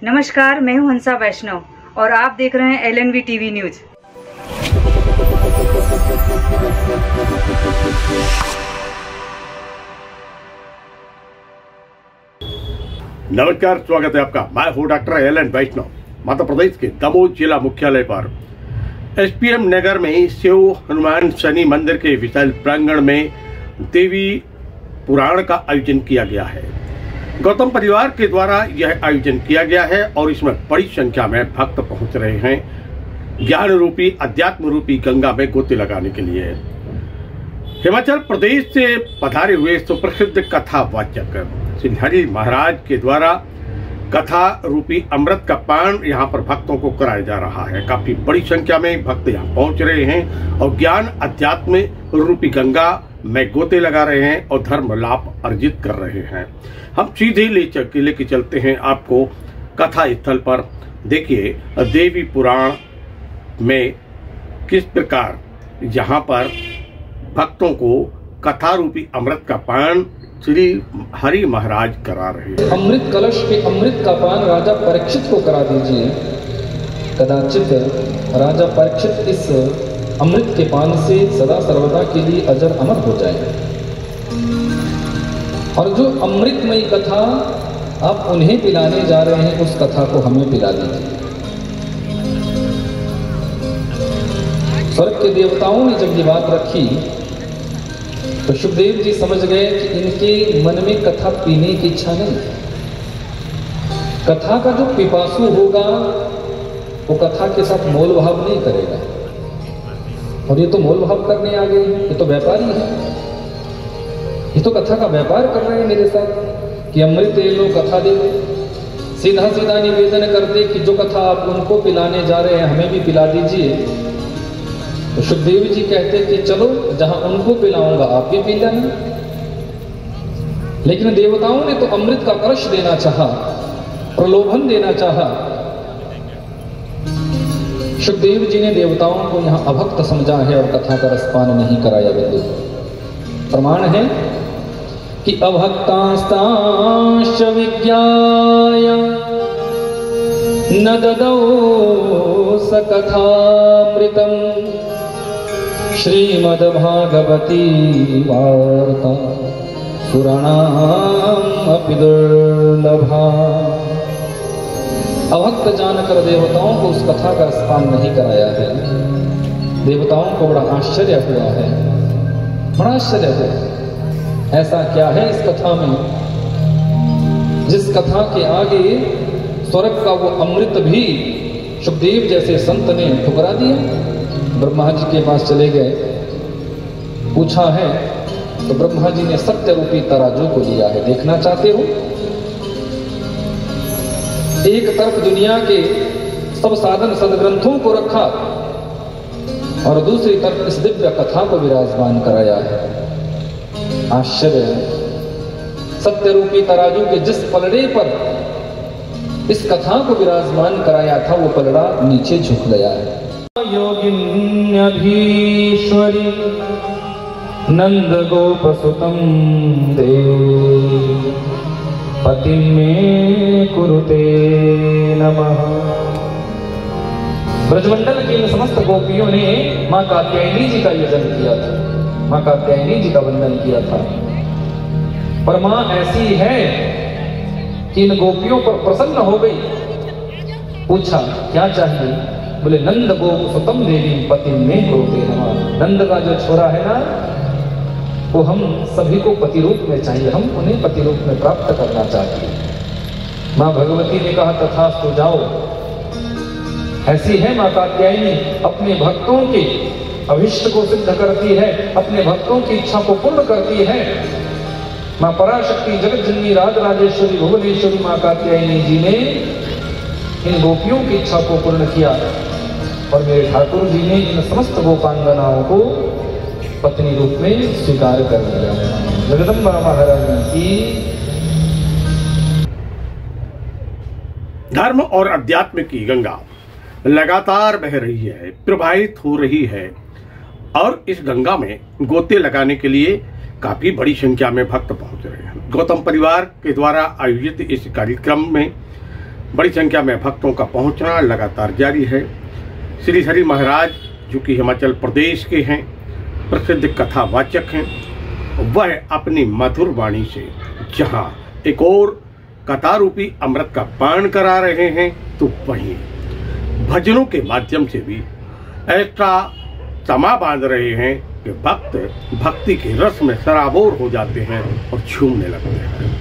नमस्कार, मैं हूं हंसा वैष्णव और आप देख रहे हैं LNV टीवी न्यूज। नमस्कार, स्वागत है आपका। मैं हूं डॉक्टर LN वैष्णव। मध्य प्रदेश के दमोह जिला मुख्यालय पर SPM नगर में शिव हनुमान शनि मंदिर के विशाल प्रांगण में देवी पुराण का आयोजन किया गया है। गौतम परिवार के द्वारा यह आयोजन किया गया है और इसमें बड़ी संख्या में भक्त पहुंच रहे हैं ज्ञान रूपी अध्यात्म रूपी गंगा में गोते लगाने के लिए। हिमाचल प्रदेश से पधारे हुए सुप्रसिद्ध कथावाचक श्री हरि महाराज के द्वारा कथा रूपी अमृत का पान यहाँ पर भक्तों को कराया जा रहा है। काफी बड़ी संख्या में भक्त यहाँ पहुंच रहे हैं और ज्ञान अध्यात्म रूपी गंगा में गोते लगा रहे हैं और धर्म लाभ अर्जित कर रहे हैं। हम सीधे लेके चलते हैं आपको कथा स्थल पर। देखिए देवी पुराण में किस प्रकार यहाँ पर भक्तों को कथा रूपी अमृत का पान श्री हरि महाराज करा रहे हैं। अमृत कलश पे अमृत का पान राजा परीक्षित को करा दीजिए। कदाचित राजा परीक्षित इस अमृत के पान से सदा सर्वदा के लिए अजर अमर हो जाए। और जो अमृतमयी कथा आप उन्हें पिलाने जा रहे हैं, उस कथा को हमें पिला दीजिए। स्वर्ग के देवताओं ने जब ये बात रखी तो सुखदेव जी समझ गए कि इनके मन में कथा पीने की इच्छा नहीं। कथा का जो पिपासु होगा वो कथा के साथ मोल भाव नहीं करेगा। और ये तो मोल भाव करने आ गए हैं, ये तो व्यापारी है, ये तो कथा का व्यापार कर रहे हैं मेरे साथ कि अमृत ले लो, कथा दे दो। सीधा सीधा निवेदन करते कि जो कथा आप उनको पिलाने जा रहे हैं हमें भी पिला दीजिए। तो सुखदेव जी कहते कि चलो जहां उनको पिलाऊंगा आप भी पी लेना। लेकिन देवताओं ने तो अमृत का कलश देना चाहा, प्रलोभन देना चाहा। सुखदेव जी ने देवताओं को यहां अभक्त समझा है और कथा का रसपान नहीं कराया। बिंदु प्रमाण है कि अभक्तांश्च विज्ञाय न ददौ स कथामृतम् श्रीमद्भागवती वार्ता पुराणामपि दुर्लभा। अभक्त जानकर देवताओं को उस कथा का रसपान नहीं कराया है। देवताओं को बड़ा आश्चर्य हुआ है, बड़ा आश्चर्य हुआ। ऐसा क्या है इस कथा में जिस कथा के आगे स्वर्ग का वो अमृत भी सुखदेव जैसे संत ने ठुकरा दिया। ब्रह्मा जी के पास चले गए, पूछा है तो ब्रह्मा जी ने सत्य रूपी तराजू को लिया है। देखना चाहते हो? एक तरफ दुनिया के सब साधन सदग्रंथों को रखा और दूसरी तरफ इस दिव्य कथा को विराजमान कराया है। आश्चर्य है। सत्य रूपी तराजू के जिस पलड़े पर इस कथा को विराजमान कराया था वो पलड़ा नीचे झुक गया है। योगिन्यधीश्वरी नंद गोपसुतं देव पति में कुरुते नमः। ब्रजमंडल की समस्त गोपियों ने मां कात्यायनी जी का यजन किया था, मां कात्यायनी जी का वंदन किया था। पर मां ऐसी है कि इन गोपियों पर प्रसन्न हो गई। पूछा क्या चाहिए? बोले नंद गोपसुतं देवी पति में कुरुते नमः। नंद का जो छोरा है ना वो हम सभी को पति रूप में चाहिए, हम उन्हें पति रूप में प्राप्त करना चाहते हैं। मां भगवती ने कहा तथास्तु जाओ। ऐसी है मां कात्यायनी, अपने भक्तों के अभिष्ट को सिद्ध करती है, अपने भक्तों की इच्छा को पूर्ण करती है। मां पराशक्ति जगत जननी राज राजेश्वरी भुवनेश्वरी मां कात्यायनी जी ने इन गोपियों की इच्छा को पूर्ण किया और मेरे ठाकुर जी ने इन समस्त गोपांगनाओं को पत्नी रूप में स्वीकार कर लिया। जगदम्बा महारानी की। धर्म और अध्यात्म की गंगा लगातार बह रही है, प्रवाहित हो रही है और इस गंगा में गोते लगाने के लिए काफी बड़ी संख्या में भक्त पहुंच रहे हैं। गौतम परिवार के द्वारा आयोजित इस कार्यक्रम में बड़ी संख्या में भक्तों का पहुंचना लगातार जारी है। श्री हरि महाराज जो कि हिमाचल प्रदेश के हैं, प्रसिद्ध कथावाचक हैं, वह अपनी मधुर वाणी से जहां एक और कथा रूपी अमृत का पान करा रहे हैं, तो वहीं भजनों के माध्यम से भी ऐसा समा बांध रहे हैं कि भक्त भक्ति के रस में सराबोर हो जाते हैं और झूमने लगते हैं।